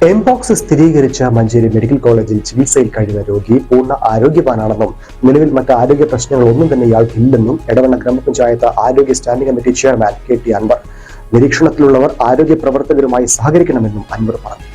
Mpox സ്ഥിരീകരിച്ച Manjeri medical കോളേജിൽ ചികിത്സയിൽ കഴിയുന്ന രോഗി പൂർണ്ണ ആരോഗ്യവാനാണെന്നും നിലവിൽ മറ്റ് ആരോഗ്യ പ്രശ്നങ്ങളൊന്നും തന്നെ ഇയാൾക്കില്ലെന്നും എടവണ്ണ ഗ്രാമപഞ്ചായത്ത് ആരോഗ്യ standing committee chairman KT Anwar. നിരീക്ഷണത്തിലുള്ളവർ ആരോഗ്യ പ്രവർത്തകരുമായി സഹകരിക്കണമെന്നും അൻവർ പറഞ്ഞു.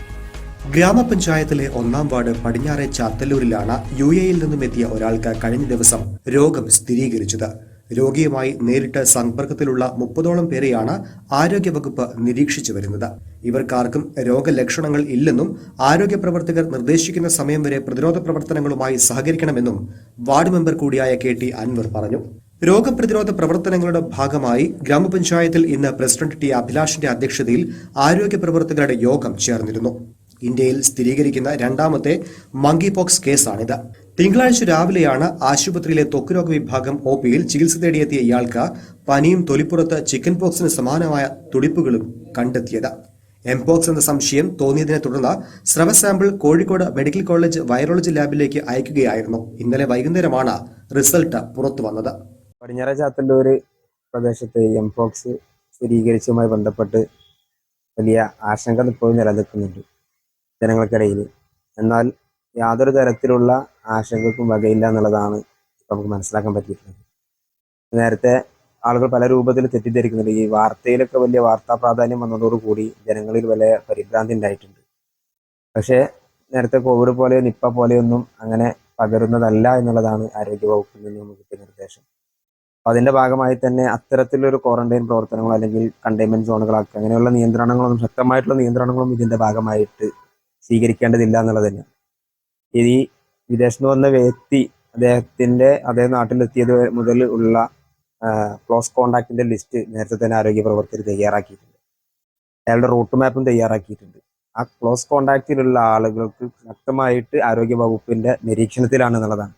ഗ്രാമപഞ്ചായത്തിലെ 1-ാം വാർഡ് പടിഞ്ഞാറെ ചാത്തല്ലൂരിലാണ് UAE-യിൽ നിന്നും എത്തിയ ഒരാൾക്ക് കഴിഞ്ഞ ദിവസം രോഗം സ്ഥിരീകരിച്ചത്. രോഗിയുമായി നേരിട്ട് സമ്പർക്കത്തിലുള്ള 30ഓളം പേരെയാണ് ആരോഗ്യവകുപ്പ് നിരീക്ഷിച്ചു വരുന്നത്. ഇവർക്കാർക്കും രോഗലക്ഷണങ്ങൾ ഇല്ലെന്നും ആരോഗ്യ പ്രവർത്തകർ നിർദ്ദേശിക്കുന്ന സമയം വരെ പ്രതിരോധ പ്രവർത്തനങ്ങളുമായി സഹകരിക്കണമെന്നും വാർഡ് മെമ്പർ കൂടിയായ KT അൻവർ പറഞ്ഞു. രോഗപ്രതിരോധ പ്രവർത്തനങ്ങളുടെ ഭാഗമായി ഗ്രാമപഞ്ചായത്തിൽ ഇന്ന് പ്രസിഡന്റ് T അഭിലാഷിന്റെ അധ്യക്ഷതയിൽ ആരോഗ്യ പ്രവർത്തകരുടെ യോഗം ചേർന്നിരുന്നു. ഇന്ത്യയിൽ സ്ഥിരീകരിക്കുന്ന 2ാമത്തെ മങ്കി പോക്സ് കേസാണിത്. തിങ്കളാഴ്ച രാവിലെയാണ് ആശുപത്രിയിലെ ത്വക്ക് വിഭാഗം OPയിൽ ചികിത്സ തേടിയെത്തിയ ഇയാൾക്ക് പനിയും തൊലിപ്പുറത്ത് ചിക്കൻ പോക്സിന് സമാനമായ തുടിപ്പുകളും കണ്ടെത്തിയത്. എംപോക്സ് എന്ന സംശയം തോന്നിയതിനെ തുടർന്ന് സ്രവ sample Kozhikode medical college virology ലാബിലേക്ക് അയക്കുകയായിരുന്നു. ഇന്നലെ വൈകുന്നേരമാണ് റിസൾട്ട് പുറത്തു വന്നത്. പടിഞ്ഞാറ ചാത്തല്ലൂർ പ്രദേശത്ത് എംപോക്സ് സ്ഥിരീകരിച്ചതുമായി ബന്ധപ്പെട്ട് വലിയ ആശങ്ക ഇപ്പോഴും നിലനിൽക്കുന്നുണ്ട് ജനങ്ങൾക്കിടയിൽ. എന്നാൽ യാതൊരു തരത്തിലുള്ള ആശങ്കക്കും വകയില്ല എന്നുള്ളതാണ് നമുക്ക് മനസ്സിലാക്കാൻ പറ്റിയിട്ടുള്ളത്. നേരത്തെ ആളുകൾ പല രൂപത്തിൽ തെറ്റിദ്ധരിക്കുന്നുണ്ട്. ഈ വാർത്തയിലൊക്കെ വലിയ വാർത്താ പ്രാധാന്യം വന്നതോടുകൂടി ജനങ്ങളിൽ വലിയ പരിഭ്രാന്തി ഉണ്ടായിട്ടുണ്ട്. പക്ഷേ നേരത്തെ കോവിഡ് പോലെ നിപ്പ പോലെയൊന്നും അങ്ങനെ പകരുന്നതല്ല എന്നുള്ളതാണ് ആരോഗ്യവകുപ്പിൽ നിന്ന് നമുക്ക് കിട്ടിയ നിർദ്ദേശം. അപ്പോൾ അതിൻ്റെ ഭാഗമായി തന്നെ അത്തരത്തിലൊരു ക്വാറന്റൈൻ പ്രവർത്തനങ്ങളോ അല്ലെങ്കിൽ കണ്ടെയ്ൻമെന്റ് സോണുകളാക്കുക അങ്ങനെയുള്ള നിയന്ത്രണങ്ങളൊന്നും ശക്തമായിട്ടുള്ള നിയന്ത്രണങ്ങളൊന്നും ഇതിൻ്റെ ഭാഗമായിട്ട് സ്വീകരിക്കേണ്ടതില്ല എന്നുള്ളത് തന്നെയാണ്. ഈ വിദേശത്ത് വന്ന വ്യക്തി അതേ നാട്ടിലെത്തിയത് മുതൽ ഉള്ള ക്ലോസ് കോണ്ടാക്റ്റിന്റെ ലിസ്റ്റ് നേരത്തെ തന്നെ ആരോഗ്യ പ്രവർത്തകർ തയ്യാറാക്കിയിട്ടുണ്ട്. അയാളുടെ റൂട്ട് മാപ്പും തയ്യാറാക്കിയിട്ടുണ്ട്. ആ ക്ലോസ് കോണ്ടാക്റ്റിലുള്ള ആളുകൾക്ക് ശക്തമായിട്ട് ആരോഗ്യ വകുപ്പിന്റെ നിരീക്ഷണത്തിലാണ് എന്നുള്ളതാണ്.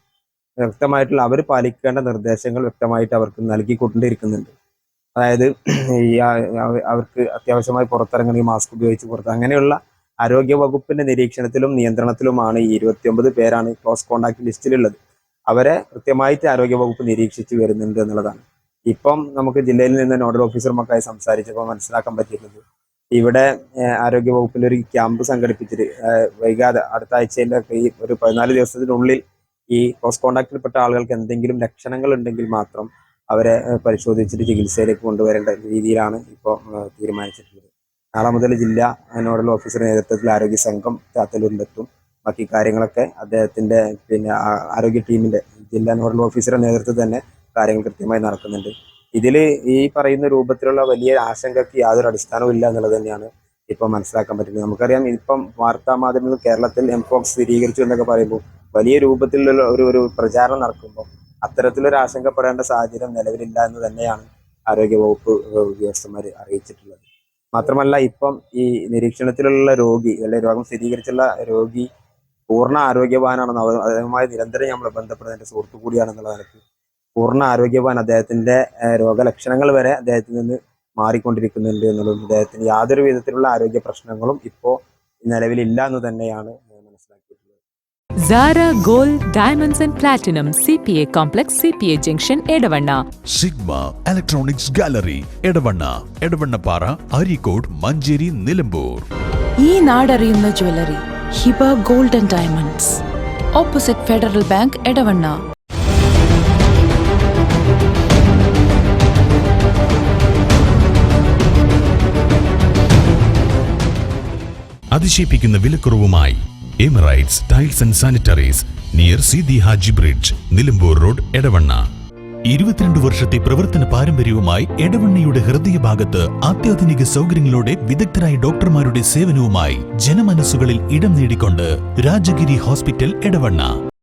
വ്യക്തമായിട്ടുള്ള അവർ പാലിക്കേണ്ട നിർദ്ദേശങ്ങൾ വ്യക്തമായിട്ട് അവർക്ക് നൽകിക്കൊണ്ടിരിക്കുന്നുണ്ട്. അതായത് അവർക്ക് അത്യാവശ്യമായി പുറത്തിറങ്ങണമെങ്കിൽ മാസ്ക് ഉപയോഗിച്ച് അങ്ങനെയുള്ള ആരോഗ്യ വകുപ്പിന്റെ നിരീക്ഷണത്തിലും നിയന്ത്രണത്തിലുമാണ് ഈ 29 പേരാണ് ക്ലോസ് കോണ്ടാക്ട് ലിസ്റ്റിലുള്ളത്. അവരെ കൃത്യമായിട്ട് ആരോഗ്യ വകുപ്പ് നിരീക്ഷിച്ച് വരുന്നുണ്ട് എന്നുള്ളതാണ്. ഇപ്പം നമുക്ക് ജില്ലയിൽ നിന്ന് നോഡൽ ഓഫീസർമാർക്കായി സംസാരിച്ചപ്പോൾ മനസ്സിലാക്കാൻ പറ്റിയിരുന്നത് ഇവിടെ ആരോഗ്യ വകുപ്പിന്റെ ഒരു ക്യാമ്പ് സംഘടിപ്പിച്ചിട്ട് വൈകാതെ അടുത്ത ആഴ്ചയിലെ ഈ ഒരു 14 ദിവസത്തിനുള്ളിൽ ഈ ക്ലോസ് കോണ്ടാക്റ്റിൽപ്പെട്ട ആളുകൾക്ക് എന്തെങ്കിലും ലക്ഷണങ്ങൾ ഉണ്ടെങ്കിൽ മാത്രം അവരെ പരിശോധിച്ചിട്ട് ചികിത്സയിലേക്ക് കൊണ്ടുവരേണ്ട രീതിയിലാണ് ഇപ്പോൾ തീരുമാനിച്ചിട്ടുള്ളത്. നാളെ മുതൽ ജില്ലാ നോഡൽ ഓഫീസറുടെ നേതൃത്വത്തിൽ ആരോഗ്യ സംഘം ചാത്തല്ലൂരിലെത്തും. ബാക്കി കാര്യങ്ങളൊക്കെ അദ്ദേഹത്തിന്റെ ആരോഗ്യ ടീമിന്റെ ജില്ലാ നോഡൽ ഓഫീസറുടെ നേതൃത്വത്തിൽ തന്നെ കാര്യങ്ങൾ കൃത്യമായി നടക്കുന്നുണ്ട്. ഇതിൽ ഈ പറയുന്ന രൂപത്തിലുള്ള വലിയ ആശങ്കയ്ക്ക് യാതൊരു അടിസ്ഥാനവും ഇല്ല എന്നുള്ളത് തന്നെയാണ് ഇപ്പം മനസ്സിലാക്കാൻ പറ്റുന്നത്. നമുക്കറിയാം ഇപ്പം വാർത്താ മാധ്യമങ്ങൾ കേരളത്തിൽ എംപോക്സ് സ്ഥിരീകരിച്ചു എന്നൊക്കെ പറയുമ്പോൾ വലിയ രൂപത്തിലുള്ള ഒരു പ്രചാരണം നടക്കുമ്പോൾ അത്തരത്തിലൊരു ആശങ്കപ്പെടേണ്ട സാഹചര്യം നിലവിലില്ല എന്ന് തന്നെയാണ് ആരോഗ്യവകുപ്പ് ഉദ്യോഗസ്ഥന്മാർ അറിയിച്ചിട്ടുള്ളത്. മാത്രമല്ല ഇപ്പം ഈ നിരീക്ഷണത്തിലുള്ള രോഗി അല്ലെങ്കിൽ രോഗം സ്ഥിരീകരിച്ചുള്ള രോഗി പൂർണ്ണ ആരോഗ്യവാനാണെന്ന് അതുമായി നിരന്തരം നമ്മൾ ബന്ധപ്പെടുന്ന സുഹൃത്തു കൂടിയാണെന്നുള്ള നിലയ്ക്ക് പൂർണ്ണ ആരോഗ്യവാൻ, അദ്ദേഹത്തിന്റെ രോഗലക്ഷണങ്ങൾ വരെ അദ്ദേഹത്തിൽ നിന്ന് മാറിക്കൊണ്ടിരിക്കുന്നുണ്ട് എന്നുള്ളതും അദ്ദേഹത്തിന് യാതൊരു വിധത്തിലുള്ള ആരോഗ്യ പ്രശ്നങ്ങളും ഇപ്പോൾ നിലവിലില്ല എന്ന് തന്നെയാണ് മനസ്സിലാക്കിയിട്ടുള്ളത്. Zara Gold Diamonds and Platinum CPA Complex CPA Junction Edavanna. Sigma Electronics Gallery Edavannappara, Areekode, Manjeri, Nilambur. ഈ നാടറിയുന്ന jewellery Hiba gold and diamonds, opposite Federal Bank, Edavanna. അതിശയിപ്പിക്കുന്ന വിലക്കുറവുമായി Emirates tiles and sanitaries near Seethi Haji bridge, Nilambur road, Edavanna. 22 വർഷത്തെ പ്രവർത്തന പാരമ്പര്യവുമായി എടവണ്ണയുടെ ഹൃദയഭാഗത്ത് അത്യാധുനിക സൗകര്യങ്ങളോടെ വിദഗ്ധരായ ഡോക്ടർമാരുടെ സേവനവുമായി ജനമനസ്സുകളിൽ ഇടം നേടിക്കൊണ്ട് രാജഗിരി ഹോസ്പിറ്റൽ, എടവണ്ണ.